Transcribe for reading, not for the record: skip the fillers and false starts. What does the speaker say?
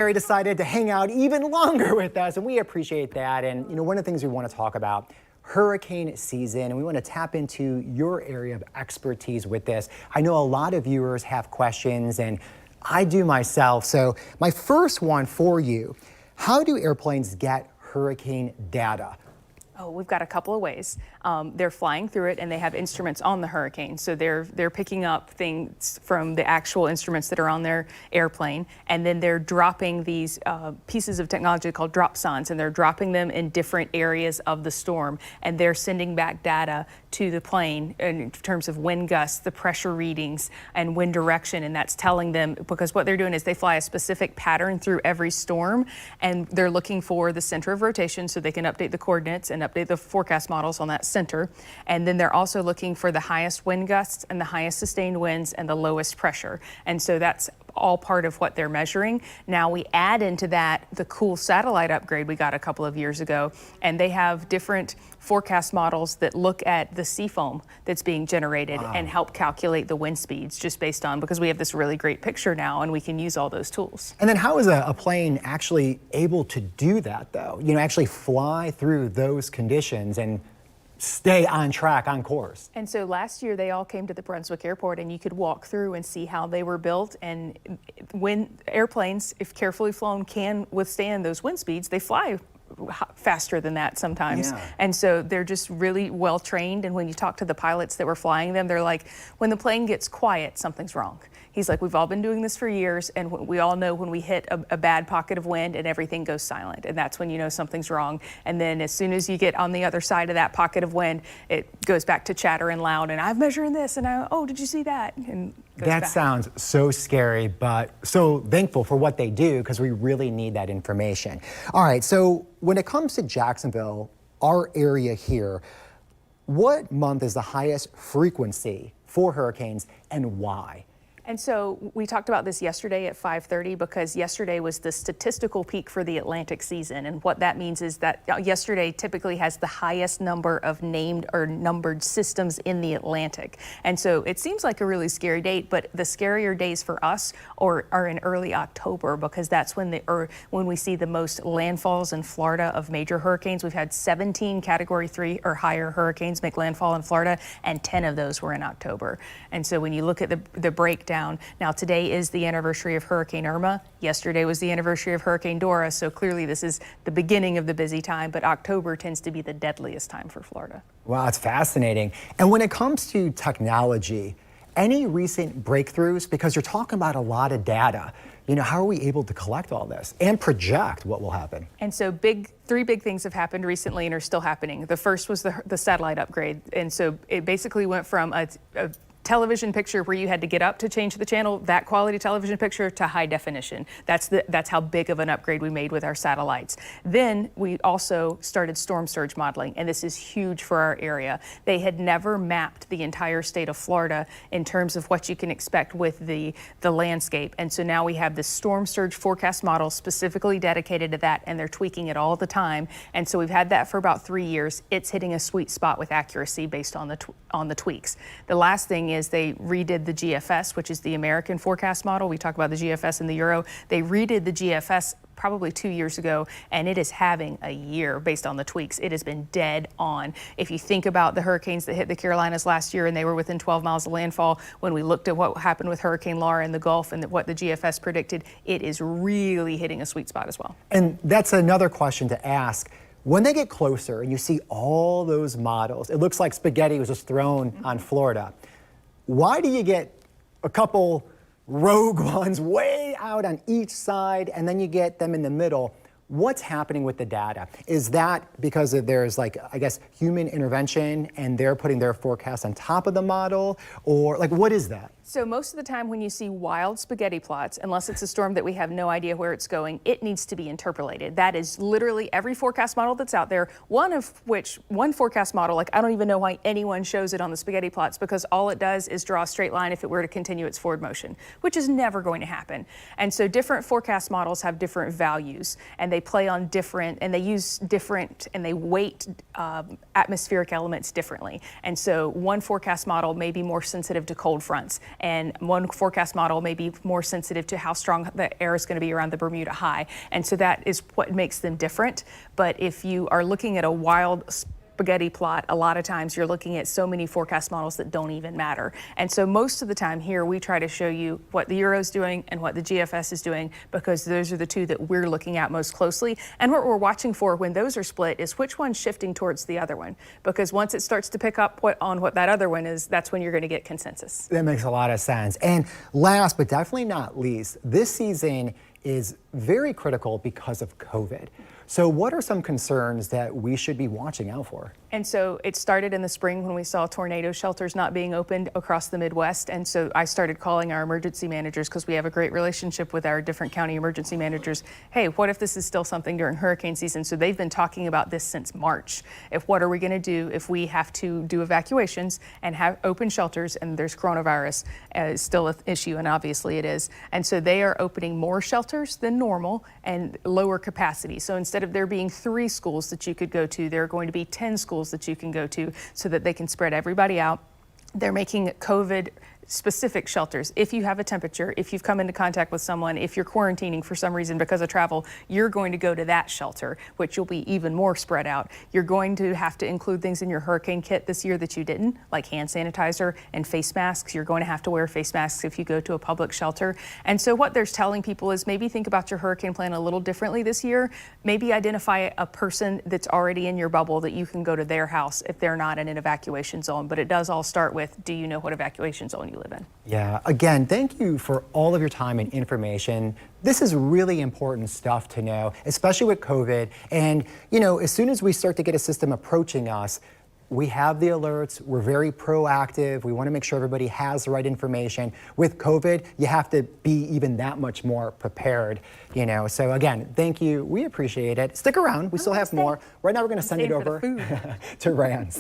Harry decided to hang out even longer with us, and we appreciate that. And one of the things we want to talk about, hurricane season, and we want to tap into your area of expertise with this. I know a lot of viewers have questions, and I do myself. So my first one for you, how do airplanes get hurricane data? Oh, we've got a couple of ways. They're flying through it, and they have instruments on the hurricane. So they're picking up things from the actual instruments that are on their airplane, and then they're dropping these pieces of technology called dropsondes, and they're dropping them in different areas of the storm, and they're sending back data to the plane in terms of wind gusts, the pressure readings, and wind direction, and that's telling them, because what they're doing is they fly a specific pattern through every storm, and they're looking for the center of rotation so they can update the coordinates and update the forecast models on that center. And then they're also looking for the highest wind gusts and the highest sustained winds and the lowest pressure. And so that's all part of what they're measuring. Now we add into that the cool satellite upgrade we got a couple of years ago, and they have different forecast models that look at the sea foam that's being generated and help calculate the wind speeds just based on, because we have this really great picture now and we can use all those tools. And then how is a plane actually able to do that though? Actually fly through those conditions and stay on track, on course. And so last year they all came to the Brunswick Airport, and you could walk through and see how they were built. And when airplanes, if carefully flown, can withstand those wind speeds, they fly faster than that sometimes. Yeah. And so they're just really well trained. And when you talk to the pilots that were flying them, they're like, when the plane gets quiet, something's wrong. He's like, we've all been doing this for years, and we all know when we hit a bad pocket of wind and everything goes silent, and that's when you know something's wrong. And then as soon as you get on the other side of that pocket of wind, it goes back to chatter and loud, and I'm measuring this, and oh, did you see that? And that sounds so scary, but so thankful for what they do, because we really need that information. All right, so when it comes to Jacksonville, our area here, what month is the highest frequency for hurricanes and why? And so we talked about this yesterday at 5:30, because yesterday was the statistical peak for the Atlantic season. And what that means is that yesterday typically has the highest number of named or numbered systems in the Atlantic. And so it seems like a really scary date, but the scarier days for us are in early October, because that's when when we see the most landfalls in Florida of major hurricanes. We've had 17 Category 3 or higher hurricanes make landfall in Florida, and 10 of those were in October. And so when you look at the breakdown, now today is the anniversary of Hurricane Irma. Yesterday was the anniversary of Hurricane Dora. So clearly this is the beginning of the busy time, but October tends to be the deadliest time for Florida. Wow, it's fascinating. And when it comes to technology, any recent breakthroughs? Because you're talking about a lot of data. How are we able to collect all this and project what will happen? And so three big things have happened recently and are still happening. The first was the satellite upgrade. And so it basically went from a television picture where you had to get up to change the channel, that quality television picture, to high definition. That's how big of an upgrade we made with our satellites. Then we also started storm surge modeling, and this is huge for our area. They had never mapped the entire state of Florida in terms of what you can expect with the landscape. And so now we have this storm surge forecast model specifically dedicated to that, and they're tweaking it all the time. And so we've had that for about 3 years. It's hitting a sweet spot with accuracy based on the tweaks. The last thing is they redid the GFS, which is the American forecast model. We talk about the GFS and the Euro. They redid the GFS probably 2 years ago, and it is having a year based on the tweaks. It has been dead on. If you think about the hurricanes that hit the Carolinas last year and they were within 12 miles of landfall, when we looked at what happened with Hurricane Laura in the Gulf and what the GFS predicted, it is really hitting a sweet spot as well. And that's another question to ask. When they get closer and you see all those models, it looks like spaghetti was just thrown on Florida. Why do you get a couple rogue ones way out on each side and then you get them in the middle? What's happening with the data? Is that because there's human intervention and they're putting their forecast on top of the model? Or what is that? So most of the time when you see wild spaghetti plots, unless it's a storm that we have no idea where it's going, it needs to be interpolated. That is literally every forecast model that's out there, one forecast model, I don't even know why anyone shows it on the spaghetti plots, because all it does is draw a straight line if it were to continue its forward motion, which is never going to happen. And so different forecast models have different values, and they they play on different, and they use different, and they weight atmospheric elements differently. And so one forecast model may be more sensitive to cold fronts, and one forecast model may be more sensitive to how strong the air is going to be around the Bermuda High. And so that is what makes them different. But if you are looking at a wild spaghetti plot, a lot of times you're looking at so many forecast models that don't even matter. And so most of the time here, we try to show you what the Euro's doing and what the GFS is doing, because those are the two that we're looking at most closely. And what we're watching for when those are split is which one's shifting towards the other one. Because once it starts to pick up on what that other one is, that's when you're going to get consensus. That makes a lot of sense. And last but definitely not least, this season is very critical because of COVID. So what are some concerns that we should be watching out for? And so it started in the spring when we saw tornado shelters not being opened across the Midwest. And so I started calling our emergency managers, because we have a great relationship with our different county emergency managers. Hey, what if this is still something during hurricane season? So they've been talking about this since March. What are we going to do if we have to do evacuations and have open shelters and there's coronavirus is still an issue, and obviously it is. And so they are opening more shelters than normal and lower capacity. So instead of there being 3 schools that you could go to, there are going to be 10 schools that you can go to, so that they can spread everybody out. They're making COVID specific shelters. If you have a temperature, if you've come into contact with someone, if you're quarantining for some reason because of travel, you're going to go to that shelter, which you'll be even more spread out. You're going to have to include things in your hurricane kit this year that you didn't, like hand sanitizer and face masks. You're going to have to wear face masks if you go to a public shelter. And so what they're telling people is maybe think about your hurricane plan a little differently this year. Maybe identify a person that's already in your bubble that you can go to their house if they're not in an evacuation zone. But it does all start with, do you know what evacuation zone you live in? Yeah, again, thank you for all of your time and information. This is really important stuff to know, especially with COVID. And, you know, as soon as we start to get a system approaching us, we have the alerts, we're very proactive, we want to make sure everybody has the right information. With COVID, you have to be even that much more prepared, you know. So again, thank you, we appreciate it. Stick around, we still have more. Right now we're going to send it over to Rans.